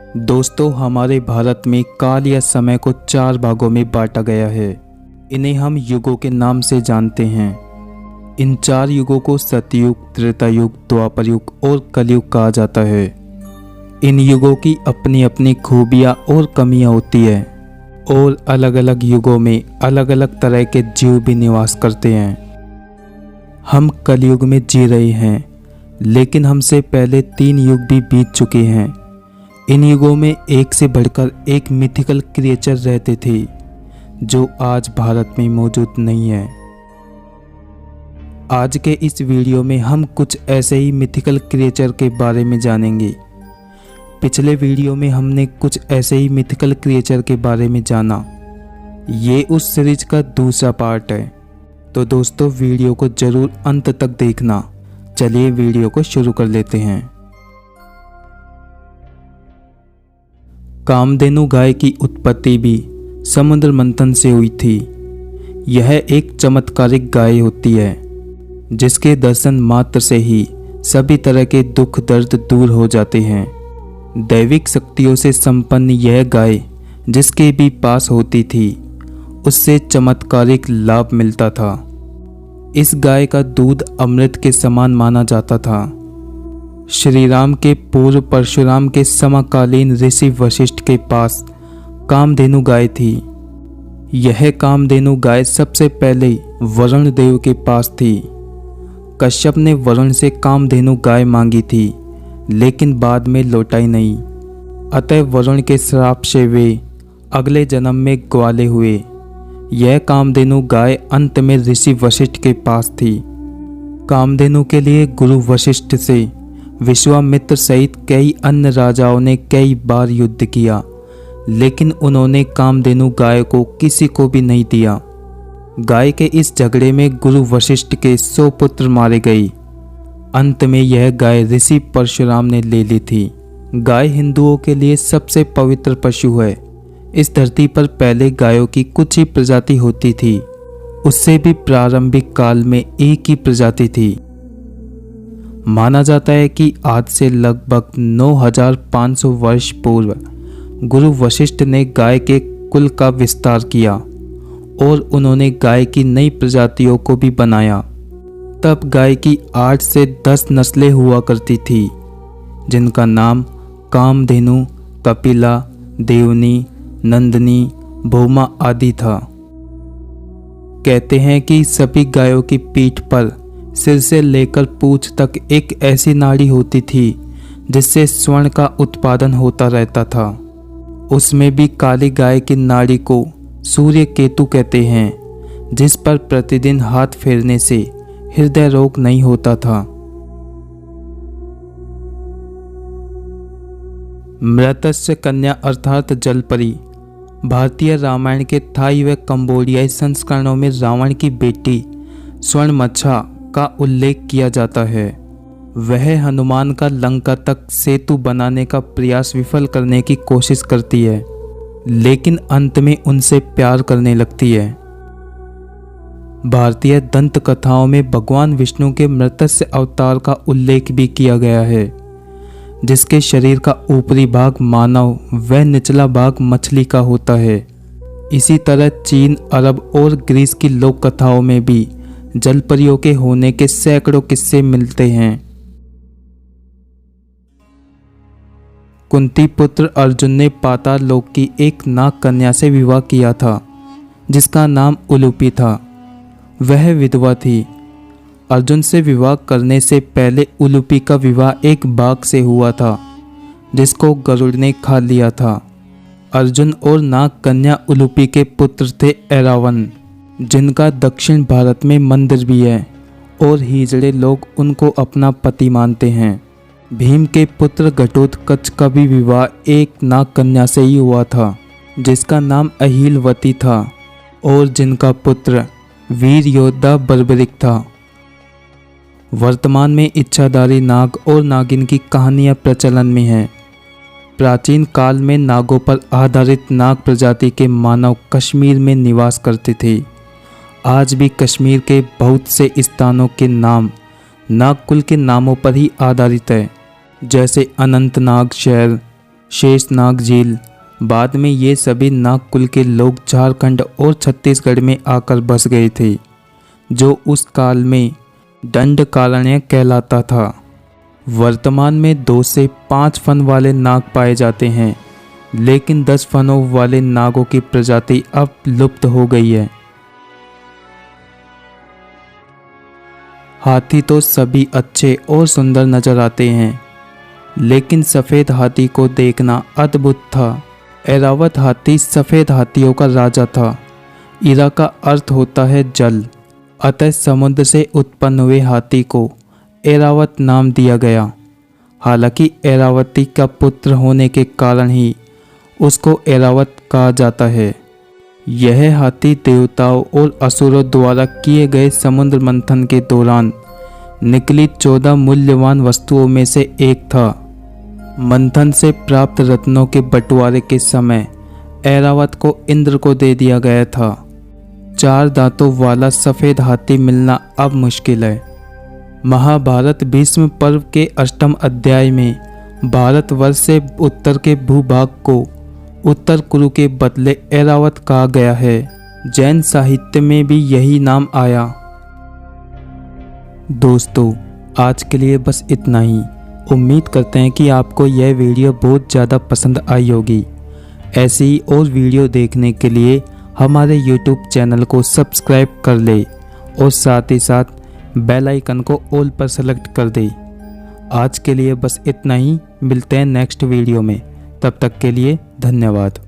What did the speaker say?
दोस्तों, हमारे भारत में काल या समय को 4 भागों में बांटा गया है। इन्हें हम युगों के नाम से जानते हैं। इन 4 युगों को सतयुग, त्रेता युग, द्वापर युग और कलयुग कहा जाता है। इन युगों की अपनी अपनी खूबियाँ और कमियाँ होती है और अलग अलग युगों में अलग अलग तरह के जीव भी निवास करते हैं। हम कलयुग में जी रहे हैं, लेकिन हमसे पहले 3 युग भी बीत चुके हैं। इन युगों में एक से बढ़कर एक मिथिकल क्रिएचर रहते थे जो आज भारत में मौजूद नहीं है। आज के इस वीडियो में हम कुछ ऐसे ही मिथिकल क्रिएचर के बारे में जानेंगे। पिछले वीडियो में हमने कुछ ऐसे ही मिथिकल क्रिएचर के बारे में जाना। ये उस सीरीज का दूसरा पार्ट है, तो दोस्तों वीडियो को जरूर अंत तक देखना। चलिए वीडियो को शुरू कर लेते हैं। कामधेनु गाय की उत्पत्ति भी समुद्र मंथन से हुई थी। यह एक चमत्कारिक गाय होती है जिसके दर्शन मात्र से ही सभी तरह के दुख दर्द दूर हो जाते हैं। दैविक शक्तियों से संपन्न यह गाय जिसके भी पास होती थी उससे चमत्कारिक लाभ मिलता था। इस गाय का दूध अमृत के समान माना जाता था। श्री राम के पूर्व परशुराम के समकालीन ऋषि वशिष्ठ के पास कामधेनु गाय थी। यह कामधेनु गाय सबसे पहले वरुण देव के पास थी। कश्यप ने वरुण से कामधेनु गाय मांगी थी, लेकिन बाद में लौटाई नहीं। अतः वरुण के श्राप से वे अगले जन्म में ग्वाले हुए। यह कामधेनु गाय अंत में ऋषि वशिष्ठ के पास थी। कामधेनु के लिए गुरु वशिष्ठ से विश्वामित्र सहित कई अन्य राजाओं ने कई बार युद्ध किया, लेकिन उन्होंने कामधेनु गाय को किसी को भी नहीं दिया। गाय के इस झगड़े में गुरु वशिष्ठ के 100 पुत्र मारे गए। अंत में यह गाय ऋषि परशुराम ने ले ली थी। गाय हिंदुओं के लिए सबसे पवित्र पशु है। इस धरती पर पहले गायों की कुछ ही प्रजाति होती थी, उससे भी प्रारंभिक काल में एक ही प्रजाति थी। माना जाता है कि आज से लगभग 9500 वर्ष पूर्व गुरु वशिष्ठ ने गाय के कुल का विस्तार किया और उन्होंने गाय की नई प्रजातियों को भी बनाया। तब गाय की 8 से 10 नस्लें हुआ करती थी, जिनका नाम कामधेनु, कपिला, देवनी, नंदनी, भौमा आदि था। कहते हैं कि सभी गायों की पीठ पर सिर से लेकर पूंछ तक एक ऐसी नाड़ी होती थी जिससे स्वर्ण का उत्पादन होता रहता था। उसमें भी काली गाय की नाड़ी को सूर्य केतु कहते हैं, जिस पर प्रतिदिन हाथ फेरने से हृदय रोग नहीं होता था। मृतस्य कन्या अर्थात जलपरी भारतीय रामायण के थाई व कंबोडियाई संस्करणों में रावण की बेटी स्वर्णमच्छा का उल्लेख किया जाता है। वह हनुमान का लंका तक सेतु बनाने का प्रयास विफल करने की कोशिश करती है, लेकिन अंत में उनसे प्यार करने लगती है। भारतीय दंत कथाओं में भगवान विष्णु के मृत्स्य अवतार का उल्लेख भी किया गया है, जिसके शरीर का ऊपरी भाग मानव व निचला भाग मछली का होता है। इसी तरह चीन, अरब और ग्रीस की लोक कथाओं में भी जलपरियों के होने के सैकड़ों किस्से मिलते हैं। कुंती पुत्र अर्जुन ने पाताल लोक की एक नाग कन्या से विवाह किया था, जिसका नाम उलूपी था। वह विधवा थी। अर्जुन से विवाह करने से पहले उलूपी का विवाह एक बाघ से हुआ था, जिसको गरुड़ ने खा लिया था। अर्जुन और नाग कन्या उलूपी के पुत्र थे ऐरावन, जिनका दक्षिण भारत में मंदिर भी है और हिजड़े लोग उनको अपना पति मानते हैं। भीम के पुत्र घटोत्कच का भी विवाह एक नाग कन्या से ही हुआ था, जिसका नाम अहिलवती था और जिनका पुत्र वीर योद्धा बर्बरिक था। वर्तमान में इच्छाधारी नाग और नागिन की कहानियां प्रचलन में हैं। प्राचीन काल में नागों पर आधारित नाग प्रजाति के मानव कश्मीर में निवास करते थे। आज भी कश्मीर के बहुत से स्थानों के नाम नागकुल के नामों पर ही आधारित है, जैसे अनंतनाग शहर, शेषनाग झील। बाद में ये सभी नाग कुल के लोग झारखंड और छत्तीसगढ़ में आकर बस गए थे, जो उस काल में दंडकारण्य कहलाता था। वर्तमान में 2 से 5 फन वाले नाग पाए जाते हैं, लेकिन 10 फनों वाले नागों की प्रजाति अब लुप्त हो गई है। हाथी तो सभी अच्छे और सुंदर नजर आते हैं, लेकिन सफ़ेद हाथी को देखना अद्भुत था। ऐरावत हाथी सफ़ेद हाथियों का राजा था। इरा का अर्थ होता है जल, अतः समुद्र से उत्पन्न हुए हाथी को ऐरावत नाम दिया गया। हालांकि ऐरावती का पुत्र होने के कारण ही उसको ऐरावत कहा जाता है। यह हाथी देवताओं और असुरों द्वारा किए गए समुद्र मंथन के दौरान निकली 14 मूल्यवान वस्तुओं में से एक था। मंथन से प्राप्त रत्नों के बंटवारे के समय ऐरावत को इंद्र को दे दिया गया था। 4 दांतों वाला सफ़ेद हाथी मिलना अब मुश्किल है। महाभारत भीष्म पर्व के 8वें अध्याय में भारतवर्ष से उत्तर के भूभाग को उत्तर कुरु के बदले ऐरावत कहा गया है। जैन साहित्य में भी यही नाम आया। दोस्तों, आज के लिए बस इतना ही। उम्मीद करते हैं कि आपको यह वीडियो बहुत ज़्यादा पसंद आई होगी। ऐसी ही और वीडियो देखने के लिए हमारे YouTube चैनल को सब्सक्राइब कर ले और साथ ही साथ बेल आइकन को ऑल पर सेलेक्ट कर दे। आज के लिए बस इतना ही। मिलते हैं नेक्स्ट वीडियो में। तब तक के लिए धन्यवाद।